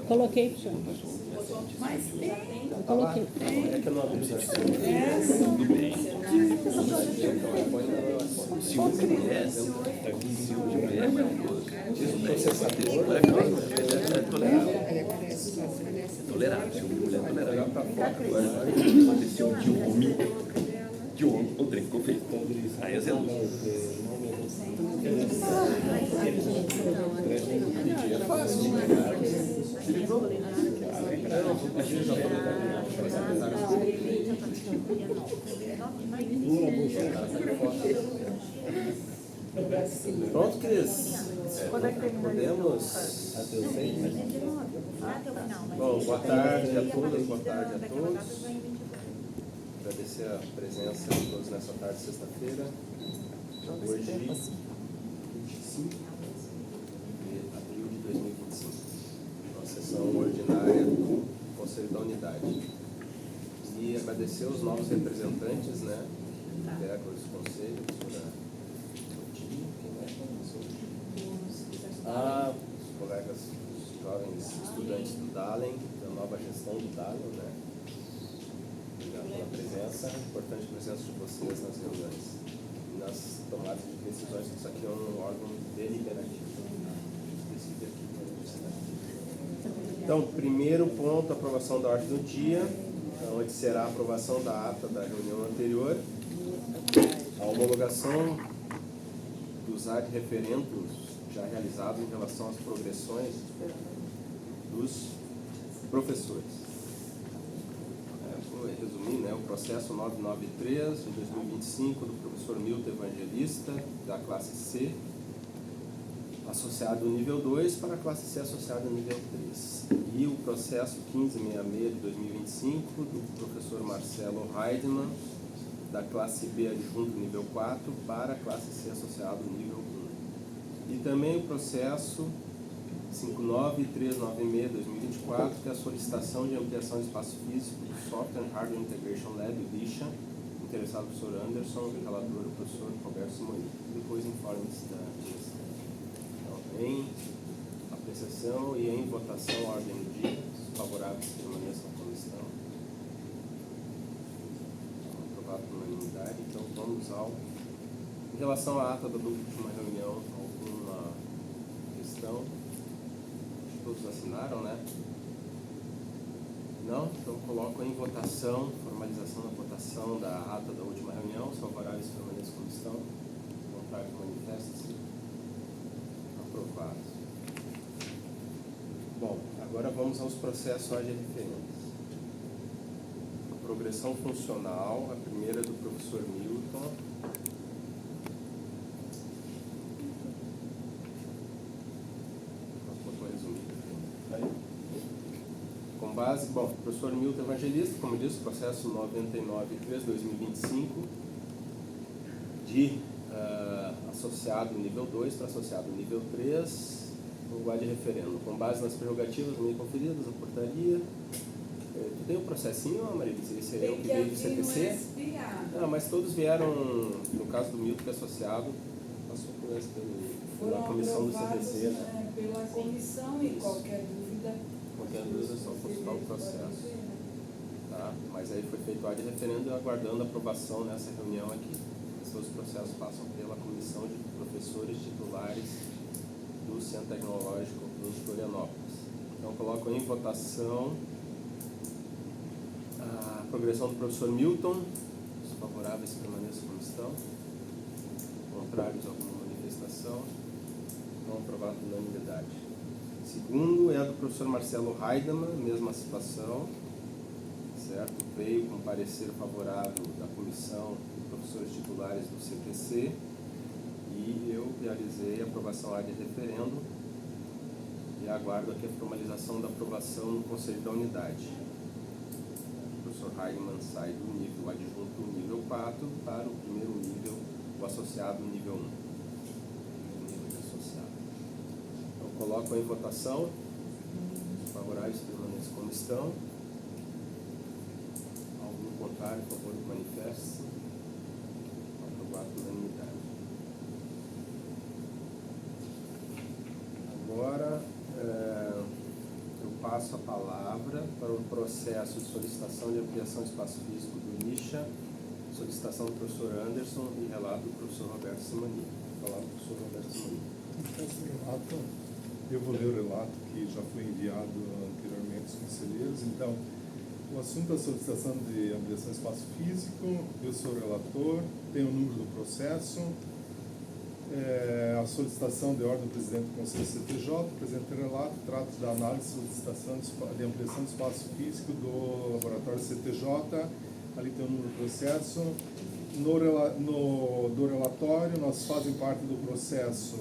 Coloquei. Coloquei. É que eu não abri o site. Se o mulher, se o mulher é tolerável. É tolerável. Se o mulher é tolerável para fora. Agora, se o homem, que o trem ficou feio. Aí é zeloso. É fácil. Pronto, Cris? Podemos? Bom, boa tarde a todas, boa tarde a todos. Agradecer a presença de todos nessa tarde de sexta-feira. Hoje, 25 de abril de 2025. Uma sessão ordinária do Conselho da Unidade. E agradecer os novos representantes, né? Integradores do Conselho, a professora Sotinho, os colegas, os jovens estudantes do Dalen, da nova gestão do Dalen, né? Obrigado pela presença, importante presença de vocês nas reuniões e nas tomadas de decisões, que isso aqui é um órgão deliberativo. Então, primeiro ponto, aprovação da ordem do dia, onde será a aprovação da ata da reunião anterior, a homologação dos ad referendos já realizados em relação às progressões dos professores. Vou resumir, né, o processo 993 de 2025 do professor Milton Evangelista, da classe C, associado nível 2 para a classe C associado nível 3. E o processo 1566 de 2025 do professor Marcelo Heidemann, da classe B adjunto nível 4 para a classe C associado nível 1. E também o processo 59396 de 2024, que é a solicitação de ampliação de espaço físico do Software and Hardware Integration Lab, LIXA, interessado o professor Anderson e relator o professor Roberto Simoni. Depois informes da direção. Em apreciação e em votação a ordem do dia, os favoráveis permaneçam na comissão. Aprovado por unanimidade. Então vamos ao... Em relação à ata da última reunião, alguma questão? Todos assinaram, né? Não? Então coloco em votação, formalização da votação da ata da última reunião, os favoráveis permaneçam na comissão. Contrário, manifesta-se. Aprovado. Bom, agora vamos aos processos ad referentes. A progressão funcional, a primeira do professor Milton. Vou resumir. Com base, bom, professor Milton Evangelista, como disse, processo 99.3/2025 de associado nível 2 para associado nível 3, o ad referendo, com base nas prerrogativas me conferidas, a portaria. Tu tem um processinho, Marilisa? Esse é o que veio do CPC? Não, mas todos vieram, no caso do Milton, que é associado, passou pela comissão do CPC. Né? Pela comissão, e qualquer dúvida é só consultar o processo. Tá? Mas aí foi feito o ad referendo e aguardando a aprovação nessa reunião aqui. Todos os processos passam pela comissão de professores titulares do Centro Tecnológico em Florianópolis. Então, coloco em votação a progressão do professor Milton. Os favoráveis permaneçam como estão. Contrários a alguma manifestação. Não aprovado por unanimidade. Segundo é a do professor Marcelo Heidemann, mesma situação. Certo? Veio com parecer favorável da comissão professores titulares do CPC e eu realizei a aprovação ad referendo e aguardo aqui a formalização da aprovação no Conselho da Unidade. O professor Heidemann sai do nível adjunto nível 4 para o primeiro nível, o associado nível 1. Nível de associado. Então coloco em votação, os favoráveis permaneçam como estão. contrário, por favor, manifeste-se. Aprovado por unanimidade. Agora, eu passo a palavra para o processo de solicitação de ampliação de espaço físico do Lixa, solicitação do professor Anderson e relato do professor Roberto Simoni. Palavra do professor Roberto Simoni. Eu vou ler o relato que já foi enviado anteriormente aos conselheiros. Então, o assunto da solicitação de ampliação de espaço físico, eu sou o relator, tenho o número do processo, a solicitação de ordem do presidente do Conselho CTJ, o presente relato trata da análise de solicitação de ampliação de espaço físico do laboratório CTJ, ali tem o número do processo. Do relatório, nós fazem parte do processo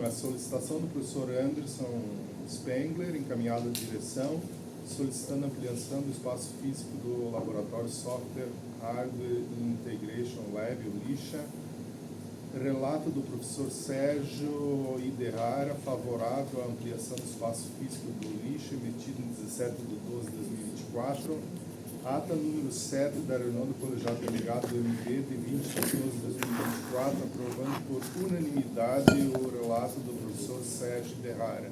a solicitação do professor Anderson Spengler, encaminhada à direção, solicitando ampliação do espaço físico do laboratório Software Hardware Integration Lab, o Lixa. Relato do professor Sérgio Iderrara, favorável à ampliação do espaço físico do Lixa, emitido em 17 de 12 de 2024. Ata número 7 da reunião do colegiado delegado do MB de 20 de 12 de 2024, aprovando por unanimidade o relato do professor Sérgio Iderrara.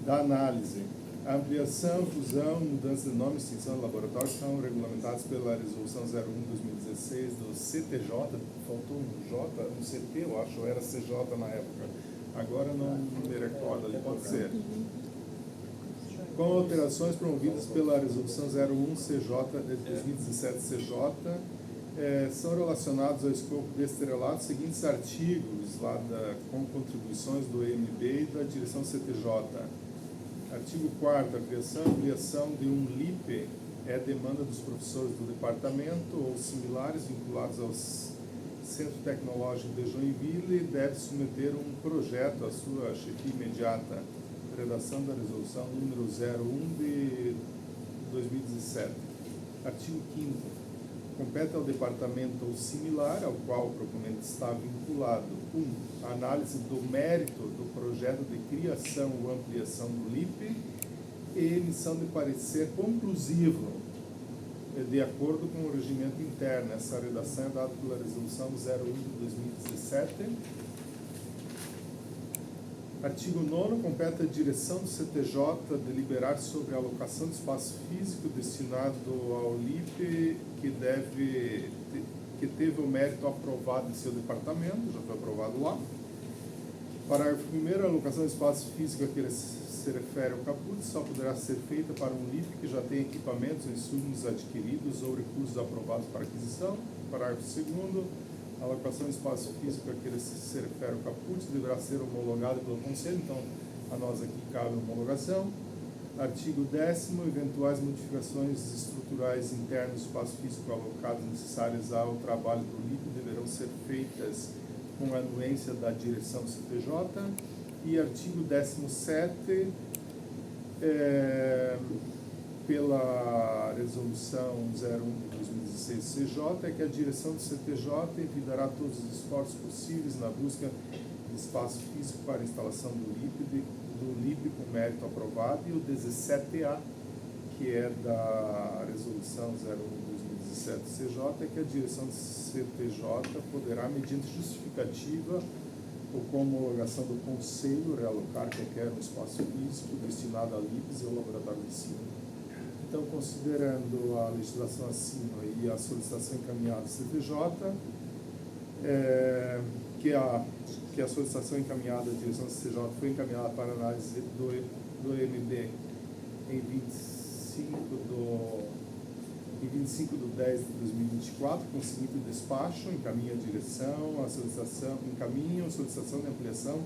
Da análise. A ampliação, fusão, mudança de nome e extinção do laboratório são regulamentados pela Resolução 01/2016 do CTJ, faltou um J, um CT, eu acho, ou era CJ na época. Agora não me recordo, ali pode ser. Com alterações promovidas pela Resolução 01/CJ de 2017 CJ, são relacionados ao escopo deste relato os seguintes artigos com contribuições do EMB e da direção CTJ. Artigo 4º, a criação e ampliação de um LIP é demanda dos professores do departamento ou similares vinculados ao Centro Tecnológico de Joinville e deve submeter um projeto à sua chefia imediata. Redação da resolução número 01 de 2017. Artigo 5º. Compete ao departamento ou similar, ao qual o proponente está vinculado, a análise do mérito do projeto de criação ou ampliação do LIP e emissão de parecer conclusivo, de acordo com o regimento interno. Essa redação é dada pela resolução 01 de 2017. Artigo 9º, compete à direção do CTJ deliberar sobre a alocação de espaço físico destinado ao LIP que teve o mérito aprovado em seu departamento, já foi aprovado lá. Parágrafo 1º, a alocação de espaço físico a que se refere ao caput só poderá ser feita para um LIP que já tem equipamentos, insumos adquiridos ou recursos aprovados para aquisição. Parágrafo 2º, a alocação de espaço físico a que se refere ao caput deverá ser homologado pelo Conselho, então a nós aqui cabe a homologação. Artigo 10º, eventuais modificações estruturais internas do espaço físico alocado necessárias ao trabalho do LIP deverão ser feitas com a anuência da direção do CTJ. E artigo 17º, pela resolução 01 de 2016 CJ, é que a direção do CTJ envidará todos os esforços possíveis na busca de espaço físico para a instalação do LIP com mérito aprovado, e o 17A, que é da resolução 01 de 2017 CJ, é que a direção do CTJ poderá, mediante justificativa ou com homologação do Conselho, realocar qualquer espaço físico destinado a LIPs e ao laboratório de ensino. Então, considerando a legislação acima e a solicitação encaminhada ao CTJ, que a solicitação encaminhada à direção do CTJ foi encaminhada para análise do MB em 25 de 10 de 2024, com o seguinte despacho: encaminha a direção, encaminha a solicitação de ampliação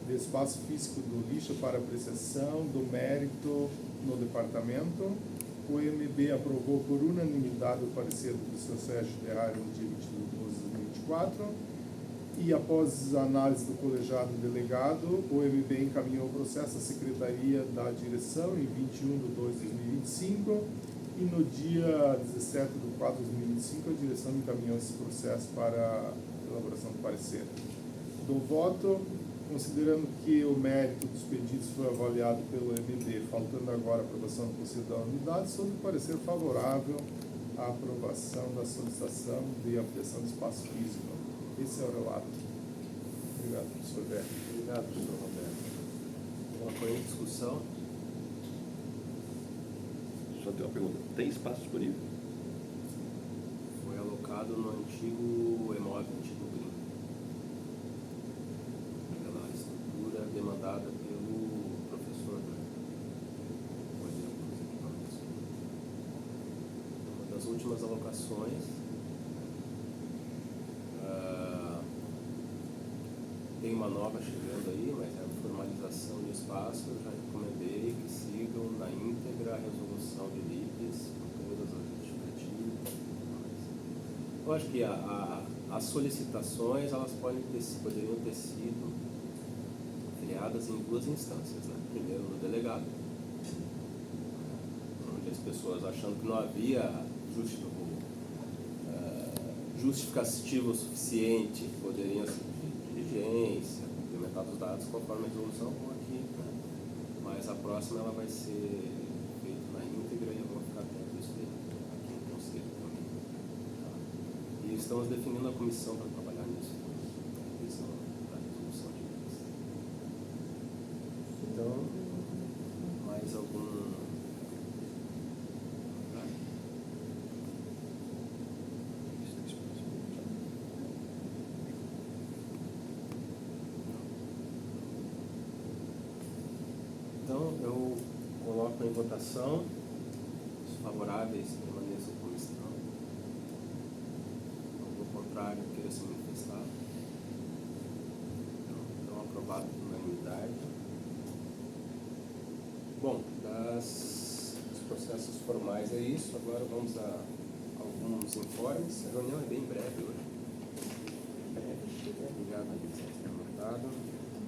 de espaço físico do Lixa para apreciação do mérito no departamento. O MB aprovou por unanimidade o parecer do professor Sérgio Iderrara no dia 20 de 12 de 2024, e após a análise do colegiado delegado, o MB encaminhou o processo à Secretaria da Direção em 21 de 2 de 2025, e no dia 17 de 4 de 2025 a direção encaminhou esse processo para a elaboração do parecer. Do voto, considerando que o mérito dos pedidos foi avaliado pelo MB, faltando agora a aprovação do Conselho da Unidade, sob o parecer favorável a aprovação da solicitação de ampliação do espaço físico. Esse é o relato. Obrigado, professor Beto. Obrigado, professor Roberto. Alguma discussão? Só tem uma pergunta. Tem espaço disponível? Foi alocado no antigo imóvel, antigo GRIM. Pela estrutura demandada pelo professor, né? Uma das últimas alocações. Tem uma nova chegando aí, mas é a formalização do espaço. Eu já recomendei que sigam na íntegra a resolução de lides, com todas as justificativas. Eu acho que as solicitações elas poderiam ter sido filiadas em duas instâncias, né? Primeiro no delegado, onde as pessoas achando que não havia justificativo suficiente poderiam ser diligência, complementar os dados conforme a resolução ou aqui, né? Mas a próxima ela vai ser feita na íntegra e eu vou ficar atento a isso aqui no conselho também. Tá? E estamos definindo a comissão para trabalhar nisso, a comissão da resolução de leis. Então, mais algum... Então, eu coloco em votação. Os favoráveis permaneçam como estão. Algum contrário queira se manifestar. Então, aprovado por unanimidade. Bom, dos processos formais é isso. Agora vamos a alguns informes. A reunião é bem breve hoje. Obrigado, anotado.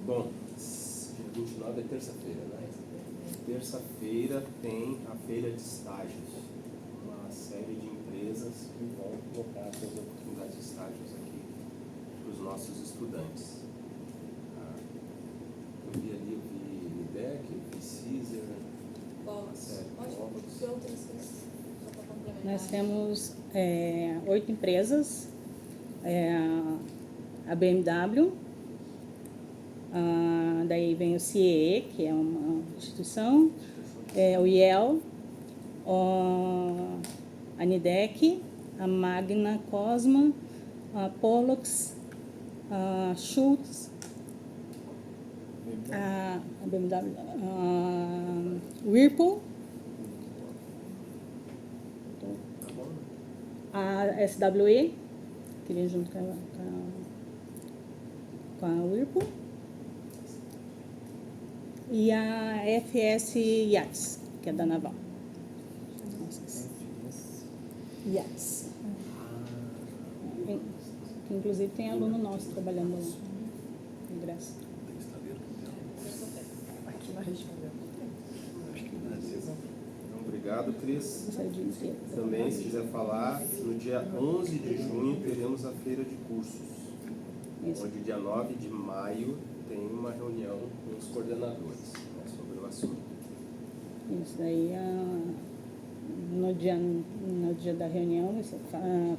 Bom, dia 29 é terça-feira, né? Terça-feira tem a feira de estágios, uma série de empresas que vão colocar suas oportunidades de estágios aqui para os nossos estudantes. Eu vi ali, eu vi Nidec, eu vi Caesar, uma série de Box. Nós temos 8 empresas, a BMW, daí vem o CIE, que é uma instituição, o IEL, a Nidec, a Magna Cosma, a Pollux, a Schultz, a BMW, a Whirlpool, a SWE, que vem junto com a Whirlpool, e a FS Yachts, que é da Naval. Yachts. Que inclusive tem aluno nosso trabalhando no Graça. Então, obrigado, Cris. Esse é o dia inteiro. Também, se quiser falar, no dia 11 de junho teremos a feira de cursos, Isso. onde dia 9 de maio tem uma reunião com os coordenadores, né, sobre o assunto. Isso daí, no dia da reunião, vai ser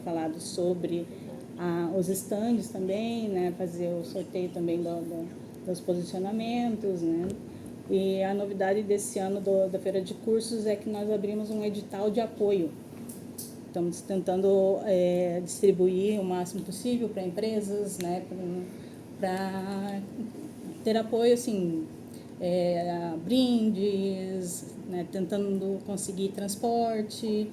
falado sobre os estandes também, né, fazer o sorteio também dos posicionamentos, né. E a novidade desse ano da Feira de Cursos é que nós abrimos um edital de apoio. Estamos tentando distribuir o máximo possível para empresas, né, para ter apoio, assim, brindes, né, tentando conseguir transporte.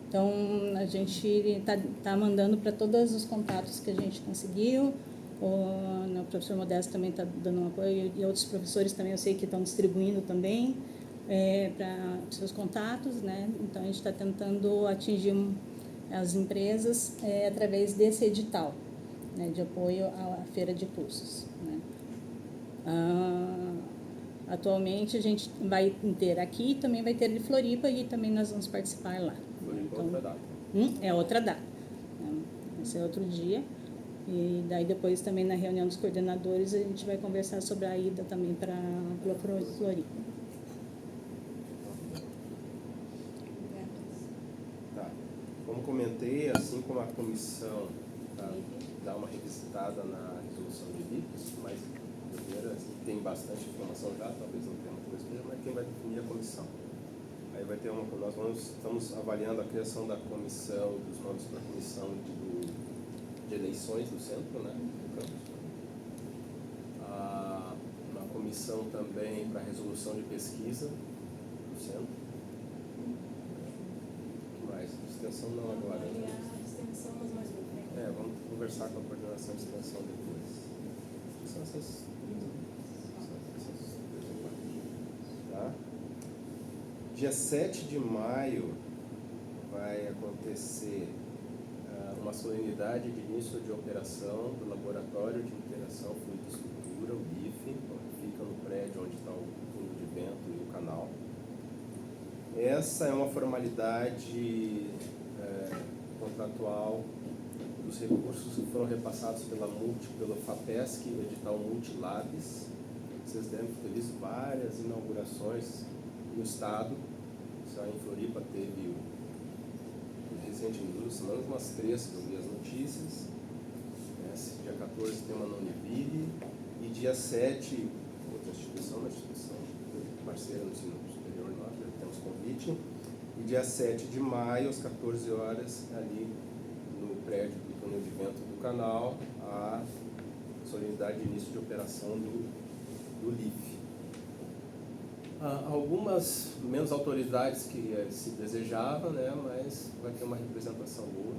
Então, a gente está mandando para todos os contatos que a gente conseguiu. O professor Modesto também está dando um apoio, e outros professores também eu sei que estão distribuindo também para seus contatos, né? Então, a gente está tentando atingir as empresas através desse edital, né, de apoio à feira de cursos, né? Atualmente a gente vai ter aqui, também vai ter de Floripa, e também nós vamos participar lá. Então, outra data. É outra data, né? Vai ser outro dia. E daí depois também na reunião dos coordenadores a gente vai conversar sobre a ida também para Floripa. Tá. Como comentei, assim como a comissão dá uma revisitada na resolução de litígios, mas primeiro, assim, tem bastante informação já, talvez não tenha muita coisa, mas quem vai definir é a comissão. Aí vai ter estamos avaliando a criação da comissão, dos nomes para a comissão de eleições do centro, né, do campus. Uma comissão também para resolução de pesquisa do centro. O que mais? Extensão não agora. Né? A extensão, mas mais pra frente. Vamos conversar com a coordenação de extensão depois. São essas tá? Dia 7 de maio vai acontecer uma solenidade de início de operação do Laboratório de Interação Fluidoestrutura, o LIF, que fica no prédio onde está o fundo de vento e o canal. Essa é uma formalidade contratual dos recursos que foram repassados pelo FAPESC, o edital Multilabs. Vocês devem ter visto várias inaugurações no estado. Só em Floripa teve recentemente, 2 semanas, umas 3 que eu vi as notícias. Dia 14 tem uma na Univille e dia 7, outra instituição, parceira no ensino superior, nós já temos convite. E dia 7 de maio, às 14 horas, ali no prédio do túnel de vento do canal, a solenidade de início de operação do LIF. Algumas menos autoridades que se desejava, né, mas vai ter uma representação boa,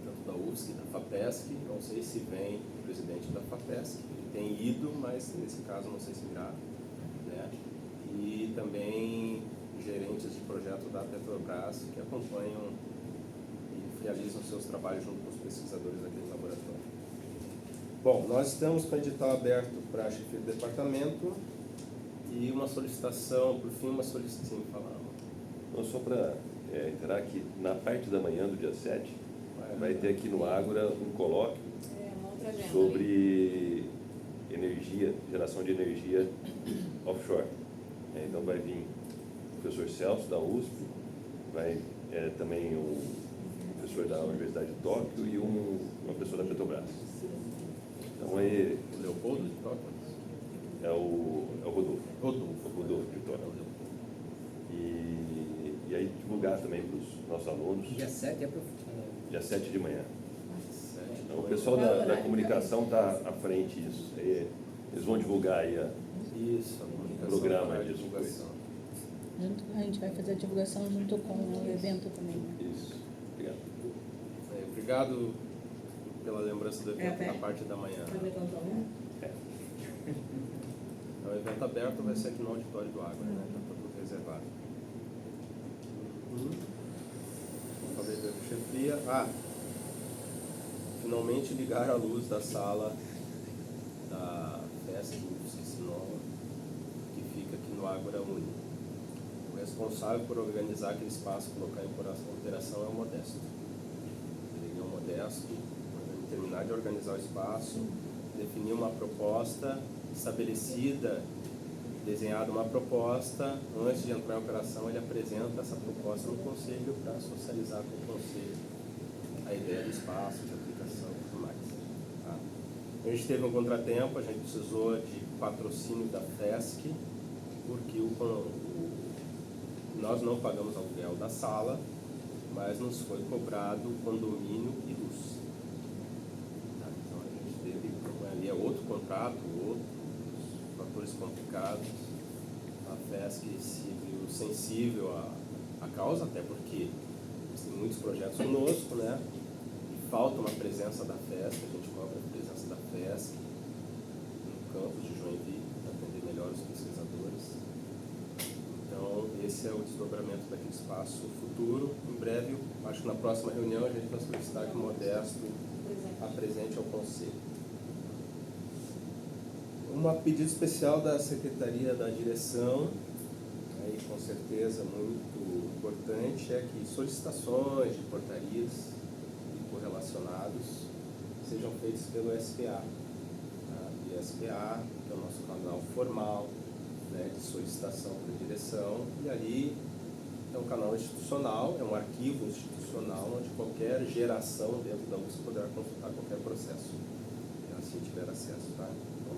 tanto da UFSC, da FAPESC, não sei se vem o presidente da FAPESC, ele tem ido, mas nesse caso não sei se virá, né, e também gerentes de projeto da Petrobras que acompanham e realizam seus trabalhos junto com os pesquisadores daquele laboratório. Bom, nós estamos com o edital aberto para a chefia do departamento e uma solicitação, por fim, uma solicitação, Não, só para entrar aqui, na parte da manhã do dia 7, vai ter aqui no Ágora um colóquio Uma outra agenda. sobre energia, geração de energia offshore. Então vai vir o professor Celso da USP, vai também o professor da Universidade de Tóquio e uma pessoa da Petrobras. Então o Leopoldo de Tóquio? É o Rodolfo. Rodolfo. O Rodolfo de Tóquio. E aí divulgar também para os nossos alunos. Dia 7 é para Dia 7 de manhã. Então, o Então, pessoal da comunicação está à frente disso. Eles vão divulgar aí isso, a comunicação, programa a de divulgação. A gente vai fazer a divulgação junto com o evento também, né? Isso. Obrigado. Obrigado pela lembrança do evento na parte da manhã. O evento aberto vai ser aqui no auditório do Água, né? Já está tudo reservado. Acabei de ver com chefia. Finalmente ligaram a luz da sala da festa do UFSC Sinoma, que fica aqui no Ágora Uni. O responsável por organizar aquele espaço e colocar em operação é o Modesto. Ele é o Modesto, quando terminar de organizar o espaço, definir uma proposta estabelecida, desenhada uma proposta, antes de entrar em operação ele apresenta essa proposta no conselho para socializar com o conselho a ideia do espaço, de aplicação e tudo mais. Tá? A gente teve um contratempo, a gente precisou de patrocínio da FESC, porque nós não pagamos aluguel da sala, mas nos foi cobrado condomínio e luz. Tá? Então a gente teve ali outro contrato, outros fatores complicados. A FESC se viu sensível à causa, até porque tem muitos projetos conosco, né? E falta uma presença da FESC, a gente cobra a presença da FESC no campus de Joinville, para atender melhor os pesquisadores. Então, esse é o desdobramento daquele espaço futuro. Em breve, acho que na próxima reunião, a gente vai solicitar que o Modesto apresente ao Conselho. Um pedido especial da Secretaria da Direção, aí com certeza muito importante, é que solicitações de portarias e correlacionados sejam feitos pelo SPA. Tá? E SPA, que é o nosso canal formal, né, de solicitação para a direção, e ali é um canal institucional, é um arquivo institucional, onde qualquer geração dentro da USP poderá consultar qualquer processo, se assim tiver acesso. Tá? Então,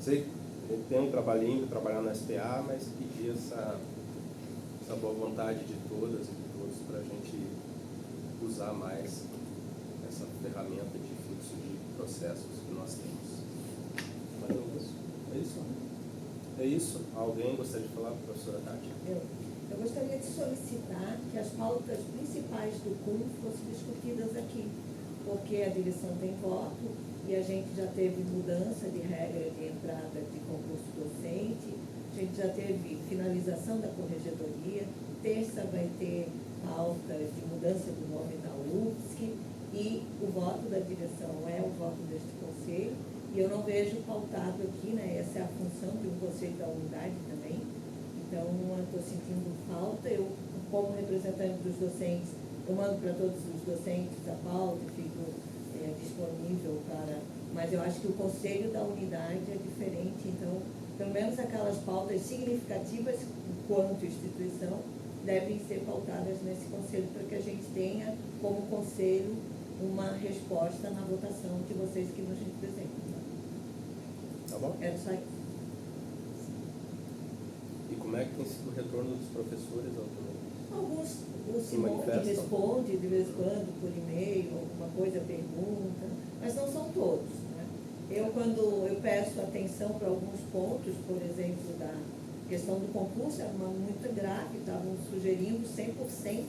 sei que tem um trabalhinho de trabalhar na SPA, mas pedir essa boa vontade de todas e de todos para a gente usar mais essa ferramenta de fluxo de processos que nós temos. Mas é isso? É isso? Alguém gostaria de falar, professora Kátia? Eu gostaria de solicitar que as pautas principais do CUM fossem discutidas aqui, porque a direção tem voto e a gente já teve mudança de regra de entrada de concurso docente, a gente já teve finalização da corregedoria, terça vai ter pauta de mudança do nome da UFSC e o voto da direção é o voto deste conselho, e eu não vejo pautado aqui, né, essa é a função de um conselho da unidade também. Então, eu estou sentindo falta. Eu, como representante dos docentes, eu mando para todos os docentes a pauta, fico disponível para... Mas eu acho que o conselho da unidade é diferente. Então, pelo menos aquelas pautas significativas, enquanto instituição, devem ser pautadas nesse conselho, para que a gente tenha, como conselho, uma resposta na votação de vocês que nos representam. Tá bom? Era só isso. E como é que tem sido o retorno dos professores ao tema? Alguns, o Se Simone manifestam? responde de vez em quando por e-mail, alguma coisa pergunta, mas não são todos. Né? Quando eu peço atenção para alguns pontos, por exemplo, da questão do concurso, era uma muito grave, estavam sugerindo 100%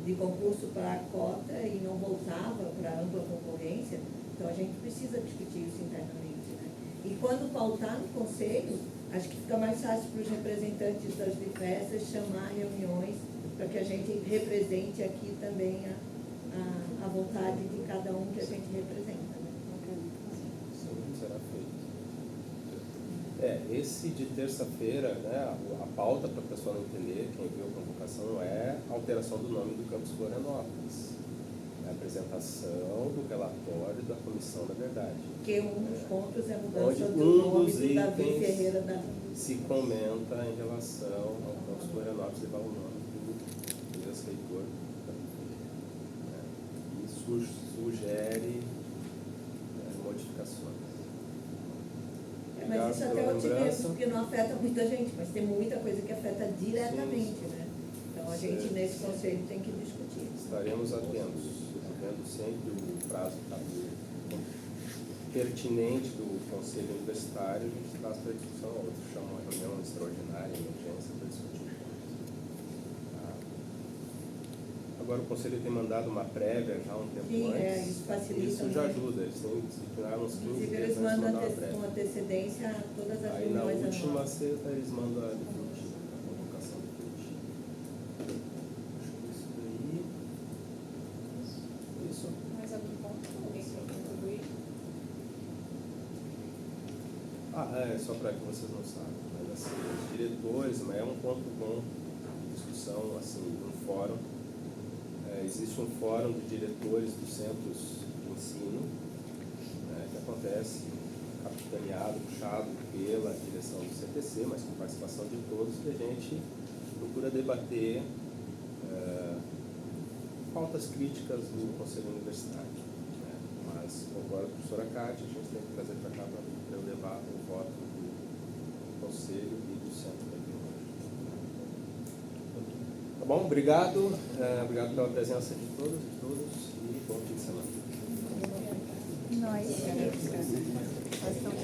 de concurso para a cota e não voltava para a ampla concorrência, então a gente precisa discutir isso internamente. Né? E quando pautar no conselho, acho que fica mais fácil para os representantes das DIFESas chamar reuniões para que a gente represente aqui também a vontade de cada um que a gente representa. Né? Sim, será feito. Esse de terça-feira, né, a pauta para a pessoa não entender, quem viu a convocação, não é a alteração do nome do campus Florianópolis. É a apresentação do relatório da Comissão da Verdade. Porque um dos pontos é a mudança Onde do um nome dos do Davi itens Ferreira da... se comenta em relação ao campus Florianópolis levar o nome do ex-reitor e sugere modificações. Mas isso Obrigado até pela eu tive, lembrança. porque não afeta muita gente, mas tem muita coisa que afeta diretamente, Sim. né? Então a gente Certo. nesse conselho tem que discutir. Estaremos atentos, vendo sempre o prazo pertinente do Conselho Universitário, a gente traz para a discussão, outro chama uma reunião extraordinária, emergência, para discutir. Tá? Agora o Conselho tem mandado uma prévia já há um tempo Sim, antes. isso facilita Isso já muito. ajuda, eles têm disciplinar uns 15 Inclusive dias eles antes de mandam mandar uma prévia. com antecedência a todas as Aí na reuniões última anuais. sexta eles mandam a definitiva, a convocação definitiva. Acho que isso daí. Isso. Mais algum ponto? Alguém quer contribuir? Só para que vocês não saibam, mas assim, os diretores, mas é um ponto bom de discussão, assim, um fórum. Existe um fórum de diretores dos centros de ensino, né, que acontece capitaneado, puxado pela direção do CTC, mas com participação de todos, e a gente procura debater pautas críticas do Conselho Universitário. Né? Mas, concordo com a professora Kátia, a gente tem que trazer para cá para eu levar o voto do Conselho e do Centro da Tecnologia. Tá bom? Obrigado. Obrigado pela presença de todos e todos e bom fim de semana. Nós estamos